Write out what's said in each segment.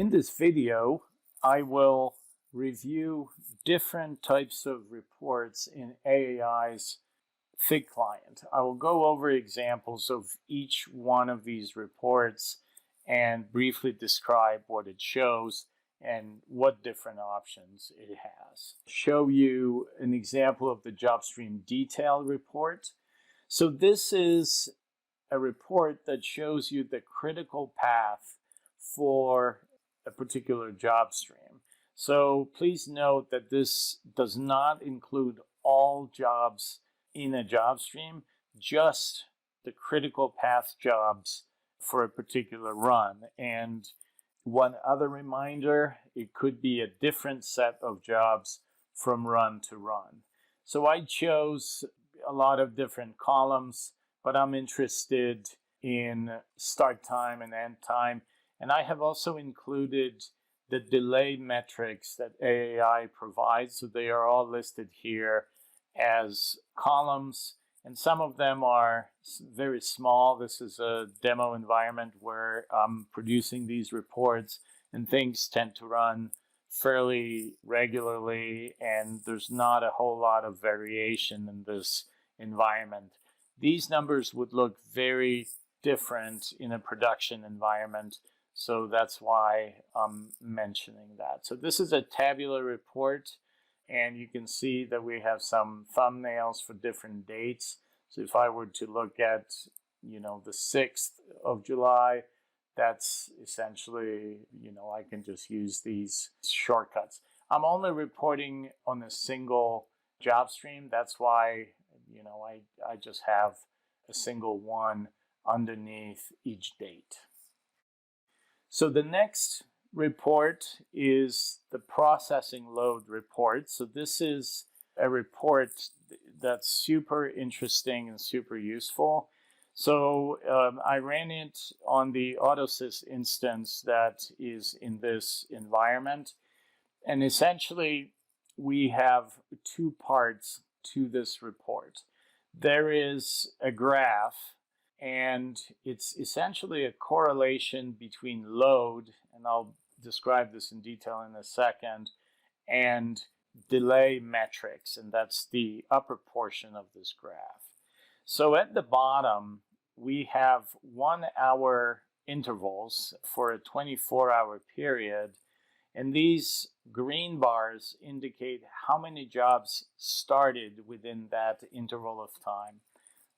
In this video, I will review different types of reports in AAI's FIG client. I will go over examples of each one of these reports and briefly describe what it shows and what different options it has. Show you an example of the Jobstream Detail report. So this is a report that shows you the critical path for a particular job stream. So please note that this does not include all jobs in a job stream, just the critical path jobs for a particular run. And one other reminder, it could be a different set of jobs from run to run. So I chose a lot of different columns, but I'm interested in start time and end time. And I have also included the delay metrics that AAI provides. So they are all listed here as columns, and some of them are very small. This is a demo environment where I'm producing these reports, and things tend to run fairly regularly, and there's not a whole lot of variation in this environment. These numbers would look very different in a production environment, so that's why I'm mentioning that. So this is a tabular report, and you can see that we have some thumbnails for different dates. So if I were to look at, the 6th of July, that's essentially, I can just use these shortcuts. I'm only reporting on a single job stream. That's why, I just have a single one underneath each date. So the next report is the processing load report. So this is a report that's super interesting and super useful. So I ran it on the AutoSys instance that is in this environment. And essentially, we have two parts to this report. There is a graph, and it's essentially a correlation between load, and I'll describe this in detail in a second, and delay metrics, and that's the upper portion of this graph. So at the bottom, we have 1 hour intervals for a 24-hour period, and these green bars indicate how many jobs started within that interval of time.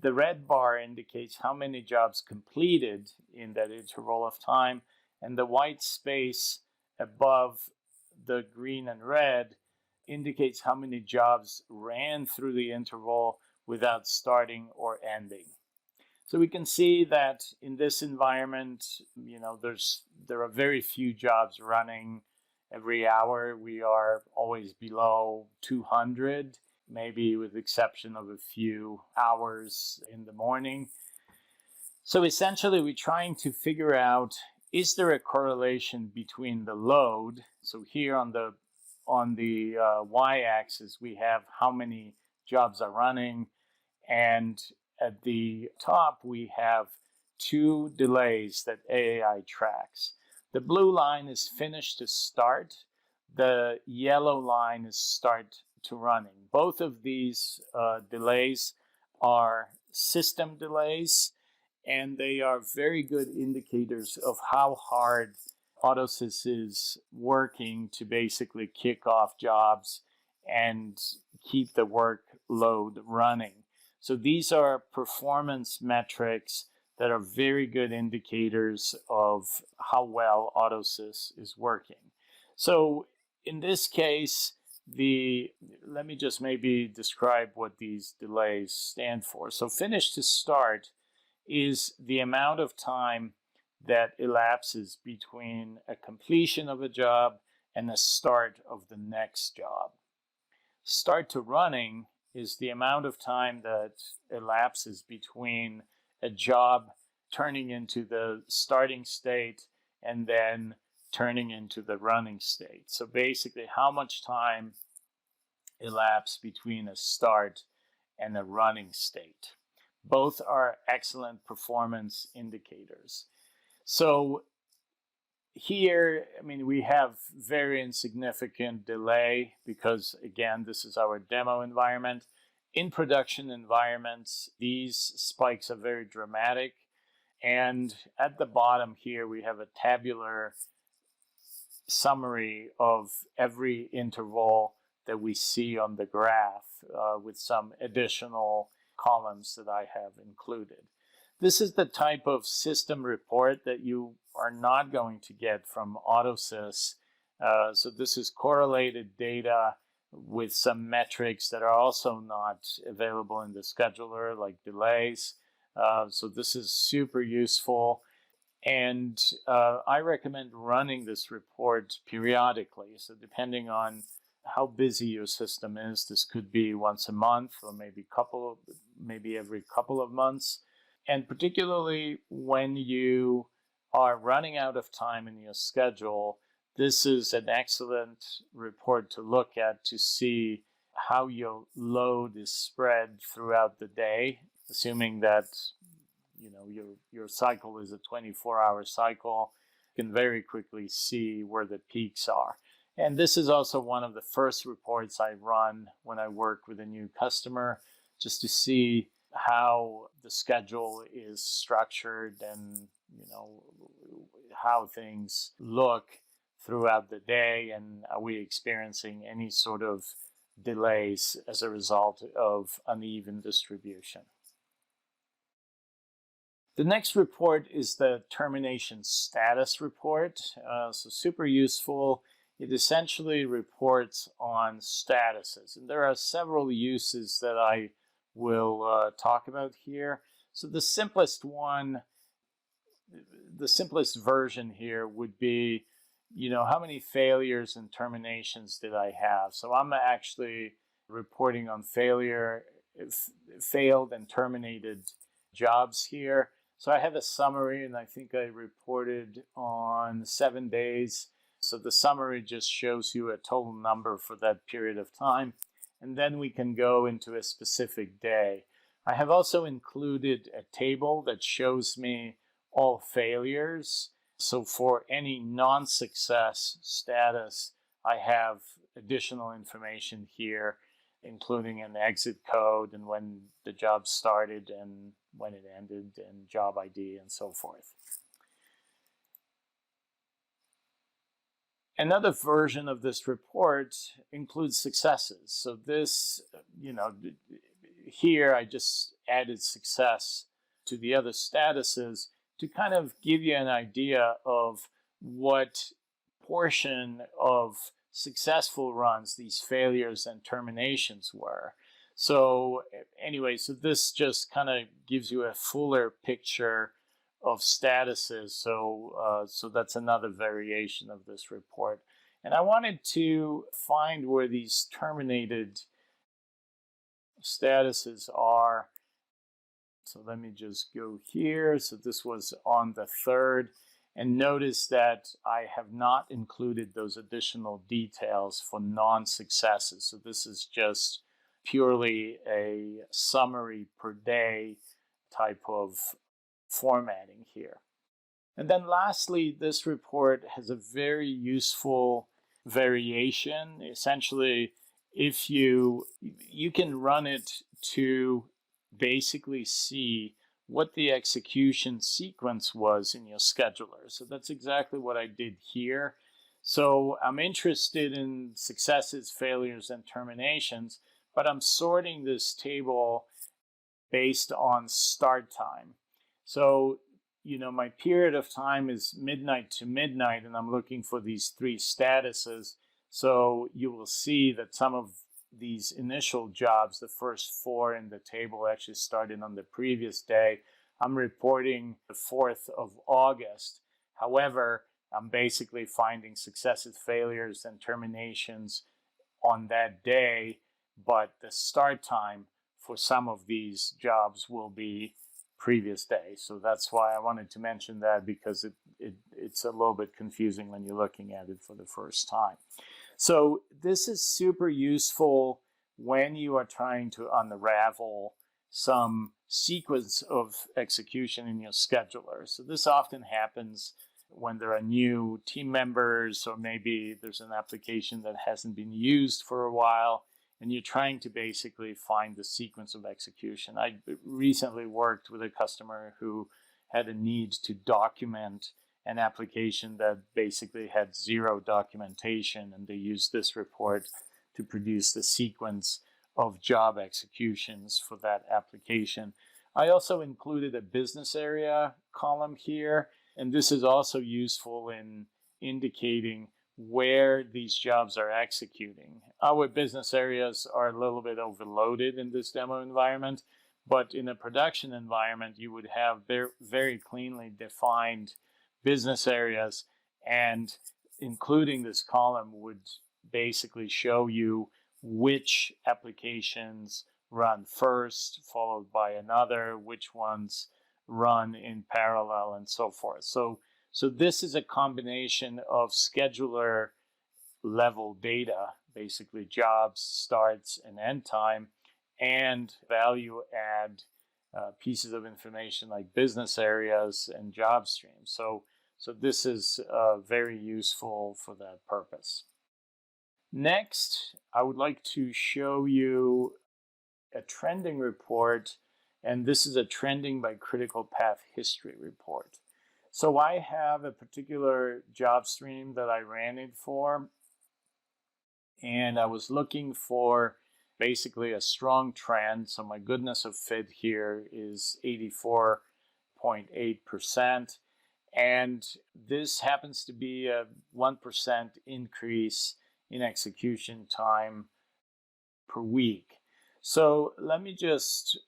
The red bar indicates how many jobs completed in that interval of time, and the white space above the green and red indicates how many jobs ran through the interval without starting or ending. So we can see that in this environment, there are very few jobs running every hour. We are always below 200, maybe with the exception of a few hours in the morning. So essentially, we're trying to figure out, is there a correlation between the load? So here on the y-axis, we have how many jobs are running, and at the top, we have two delays that AAI tracks. The blue line is finish to start. The yellow line is start to running. Both of these delays are system delays, and they are very good indicators of how hard AutoSys is working to basically kick off jobs and keep the workload running. So these are performance metrics that are very good indicators of how well AutoSys is working. So in this case, let me just maybe describe what these delays stand for. So finish to start is the amount of time that elapses between a completion of a job and the start of the next job. Start to running is the amount of time that elapses between a job turning into the starting state and then turning into the running state. So basically, how much time elapsed between a start and a running state. Both are excellent performance indicators. So here, I mean, we have very insignificant delay because, again, this is our demo environment. In production environments, these spikes are very dramatic. And at the bottom here, we have a tabular summary of every interval that we see on the graph with some additional columns that I have included. This is the type of system report that you are not going to get from AutoSys. So this is correlated data with some metrics that are also not available in the scheduler, like delays. So this is super useful. And I recommend running this report periodically. So depending on how busy your system is, this could be once a month or maybe every couple of months. And particularly when you are running out of time in your schedule, this is an excellent report to look at to see how your load is spread throughout the day, assuming that your cycle is a 24-hour cycle. You can very quickly see where the peaks are. And this is also one of the first reports I run when I work with a new customer, just to see how the schedule is structured and how things look throughout the day, and are we experiencing any sort of delays as a result of uneven distribution. The next report is the Termination Status report. So super useful. It essentially reports on statuses, and there are several uses that I will talk about here. So the simplest version here would be, how many failures and terminations did I have? So I'm actually reporting on failed and terminated jobs here. So I have a summary, and I think I reported on 7 days. So the summary just shows you a total number for that period of time. And then we can go into a specific day. I have also included a table that shows me all failures. So for any non-success status, I have additional information here, including an exit code and when the job started and when it ended and job ID and so forth. Another version of this report includes successes. So this, here I just added success to the other statuses to kind of give you an idea of what portion of successful runs these failures and terminations were. So anyway, so this just kind of gives you a fuller picture of statuses. So that's another variation of this report. And I wanted to find where these terminated statuses are. So let me just go here. So this was on the 3rd. And notice that I have not included those additional details for non-successes. So this is just purely a summary per day type of formatting here. And then lastly, this report has a very useful variation. Essentially, if you can run it to basically see what the execution sequence was in your scheduler. So that's exactly what I did here. So I'm interested in successes, failures, and terminations, but I'm sorting this table based on start time. So, my period of time is midnight to midnight, and I'm looking for these 3 statuses. So you will see that some of these initial jobs, the first 4 in the table, actually started on the previous day. I'm reporting the 4th of August. However, I'm basically finding successes, failures, and terminations on that day, but the start time for some of these jobs will be previous day. So that's why I wanted to mention that, because it's a little bit confusing when you're looking at it for the first time. So this is super useful when you are trying to unravel some sequence of execution in your scheduler. So this often happens when there are new team members, or maybe there's an application that hasn't been used for a while, and you're trying to basically find the sequence of execution. I recently worked with a customer who had a need to document an application that basically had zero documentation, and they used this report to produce the sequence of job executions for that application. I also included a business area column here, and this is also useful in indicating where these jobs are executing. Our business areas are a little bit overloaded in this demo environment, but in a production environment, you would have very cleanly defined business areas, and including this column would basically show you which applications run first, followed by another, which ones run in parallel, and so forth. So this is a combination of scheduler level data, basically jobs, starts, and end time, and value add pieces of information like business areas and job streams. So this is very useful for that purpose. Next, I would like to show you a trending report, and this is a trending by critical path history report. So I have a particular job stream that I ran it for, and I was looking for basically a strong trend. So my goodness of fit here is 84.8%. And this happens to be a 1% increase in execution time per week. So let me just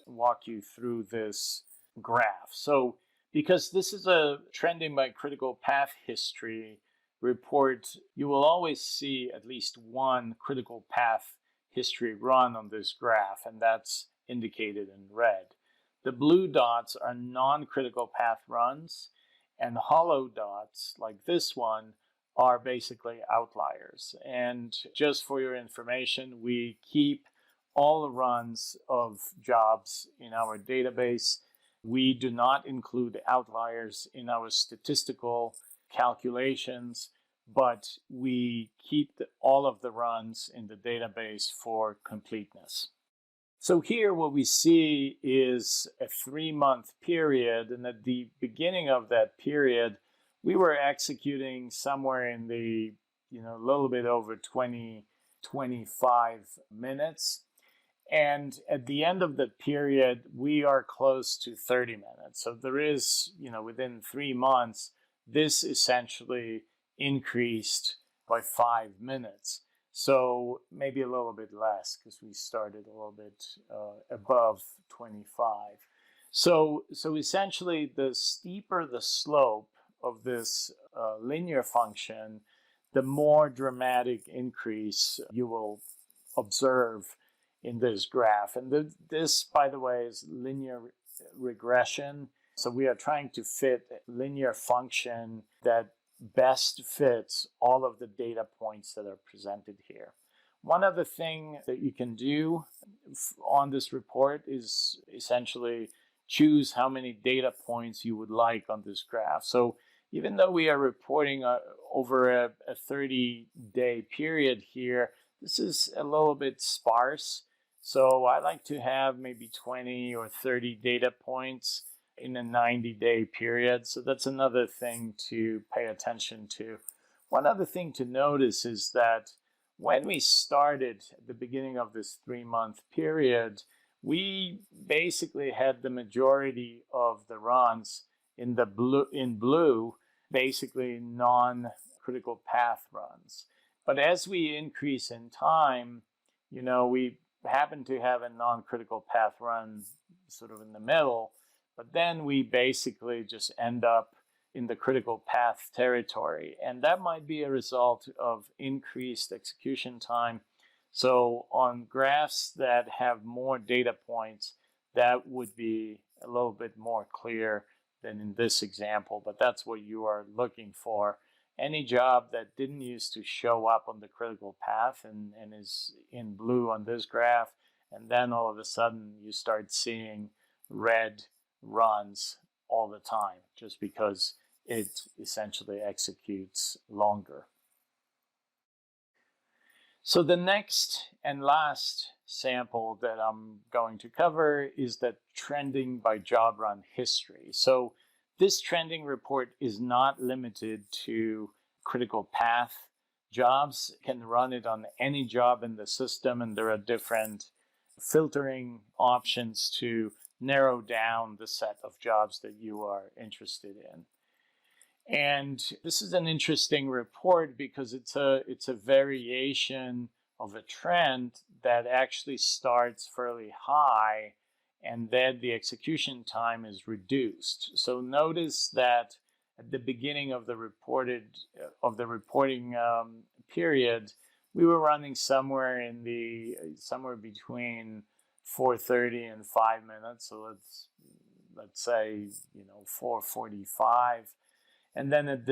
walk you through this graph. So because this is a trending by critical path history report, you will always see at least one critical path history run on this graph, and that's indicated in red. The blue dots are non-critical path runs, and hollow dots like this one are basically outliers. And just for your information, we keep all the runs of jobs in our database. We do not include outliers in our statistical calculations, but we keep all of the runs in the database for completeness. So here what we see is a 3-month period, and at the beginning of that period, we were executing somewhere in the, a little bit over 25 minutes. And at the end of the period, we are close to 30 minutes. So there is, within 3 months, this essentially increased by 5 minutes. So maybe a little bit less because we started a little bit above 25. So essentially, the steeper the slope of this linear function, the more dramatic increase you will observe in this graph. And this, by the way, is linear regression. So we are trying to fit a linear function that best fits all of the data points that are presented here. One other thing that you can do on this report is essentially choose how many data points you would like on this graph. So even though we are reporting over a 30-day period here, this is a little bit sparse. So I like to have maybe 20 or 30 data points in a 90-day period. So that's another thing to pay attention to. One other thing to notice is that when we started at the beginning of this 3-month period, we basically had the majority of the runs in blue, basically non-critical path runs. But as we increase in time, we happen to have a non-critical path run sort of in the middle, but then we basically just end up in the critical path territory. And that might be a result of increased execution time. So on graphs that have more data points, that would be a little bit more clear than in this example, but that's what you are looking for. Any job that didn't used to show up on the critical path and is in blue on this graph, and then all of a sudden you start seeing red runs all the time, just because it essentially executes longer. So the next and last sample that I'm going to cover is the trending by job run history. So this trending report is not limited to critical path jobs. You can run it on any job in the system, and there are different filtering options to narrow down the set of jobs that you are interested in. And this is an interesting report because it's a variation of a trend that actually starts fairly high, and then the execution time is reduced. So notice that at the beginning of the reporting period, we were running somewhere between 4:30 and 5 minutes. So let's say 4:45. And then at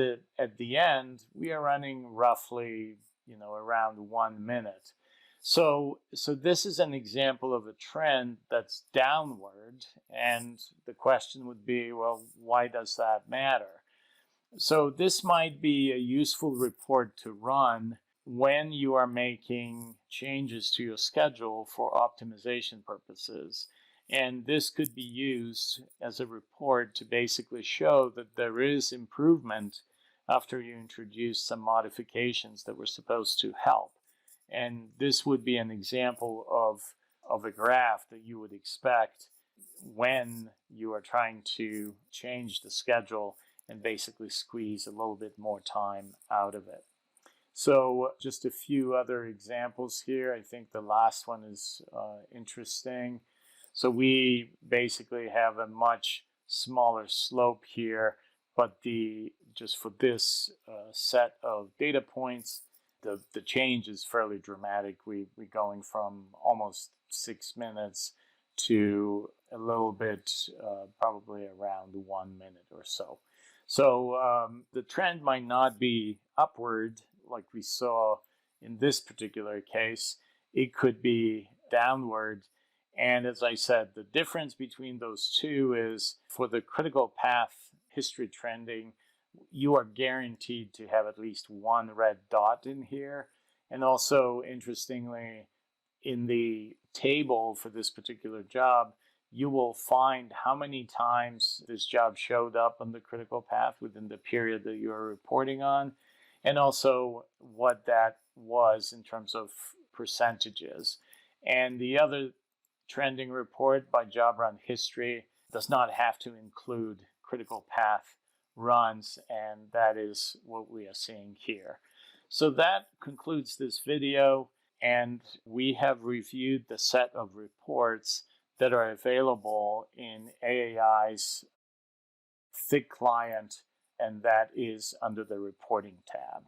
the end, we are running roughly, around 1 minute. So this is an example of a trend that's downward. And the question would be, well, why does that matter? So this might be a useful report to run when you are making changes to your schedule for optimization purposes. And this could be used as a report to basically show that there is improvement after you introduce some modifications that were supposed to help. And this would be an example of a graph that you would expect when you are trying to change the schedule and basically squeeze a little bit more time out of it. So just a few other examples here. I think the last one is interesting. So we basically have a much smaller slope here, but just for this set of data points, the change is fairly dramatic. We're going from almost 6 minutes to a little bit, probably around 1 minute or so. So the trend might not be upward like we saw in this particular case. It could be downward. And as I said, the difference between those two is for the critical path history trending, you are guaranteed to have at least one red dot in here. And also, interestingly, in the table for this particular job, you will find how many times this job showed up on the critical path within the period that you are reporting on, and also what that was in terms of percentages. And the other trending report by job run history does not have to include critical path runs, and that is what we are seeing here. So that concludes this video, and we have reviewed the set of reports that are available in AAI's Thick Client, and that is under the Reporting tab.